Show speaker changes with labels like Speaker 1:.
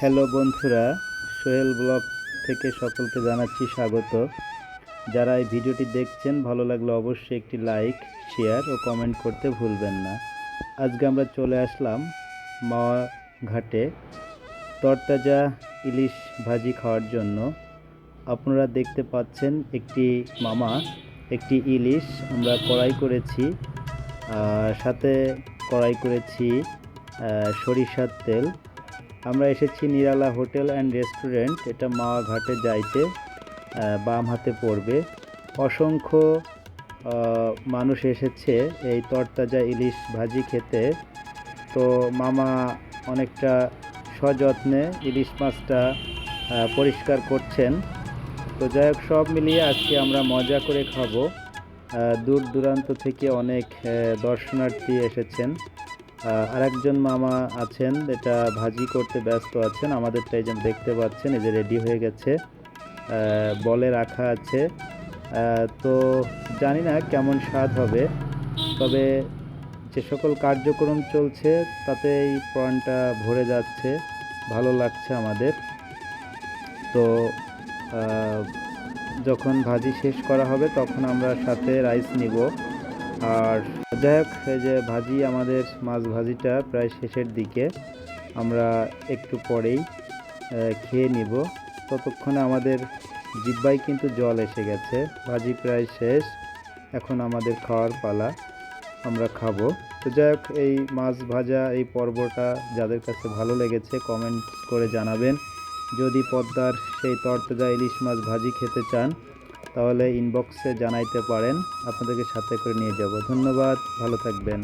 Speaker 1: Hello বন্ধুরা, Sohel blog থেকে সকলকে জানাচ্ছি স্বাগত। যারা এই ভিডিওটি দেখছেন ভালো লাগলে অবশ্যই একটি লাইক, শেয়ার ও কমেন্ট করতে ভুলবেন না। আজকে আমরা চলে আসলাম মাওয়া ঘাটে তরতাজা ইলিশ ভাজি খাওয়ার জন্য। আপনারা দেখতে পাচ্ছেন একটি ইলিশ আমরা কড়াই করেছি, সাথে কড়াই করেছি সরিষার তেল। আমরা এসেছি নিরালা হোটেল অ্যান্ড রেস্টুরেন্ট, এটা মাওয়া ঘাটে যাইতে বাম হাতে পড়বে। অসংখ্য মানুষ এসেছে এই তরতাজা ইলিশ ভাজি খেতে। তো মামা অনেকটা সযত্নে ইলিশ মাছটা পরিষ্কার করছেন। তো যাই হোক, সব মিলিয়ে আজকে আমরা মজা করে খাবো। দূর দূরান্ত থেকে অনেক দর্শনার্থী এসেছেন। আরেকজন মামা আছেন, এটা ভাজি করতে ব্যস্ত আছেন। আমাদেরটা এই যে দেখতে পাচ্ছেন, এই যে রেডি হয়ে গেছে, বলে রাখা আছে। তো জানি না কেমন স্বাদ হবে, তবে যে সকল কার্যক্রম চলছে তাতে এই প্রাণটা ভরে যাচ্ছে, ভালো লাগছে আমাদের। তো যখন ভাজি শেষ করা হবে তখন আমরা সাথে রাইস নিব। আর যাই হোক, এই যে ভাজি, আমাদের মাছ ভাজিটা প্রায় শেষের দিকে, আমরা একটু পরেই খেয়ে নিব। ততক্ষণে আমাদের জিহ্বায় কিন্তু জল এসে গেছে। ভাজি প্রায় শেষ, এখন আমাদের খাওয়ার পালা, আমরা খাবো। তো যাই হোক, এই মাছ ভাজা এই পর্বটা যাদের কাছে ভালো লেগেছে কমেন্ট করে জানাবেন। যদি পদ্মার সেই তরতাজা ইলিশ মাছ ভাজি খেতে চান তাহলে ইনবক্সে জানাইতে পারেন, আপনাদেরকে সাথে করে নিয়ে যাব। ধন্যবাদ, ভালো থাকবেন।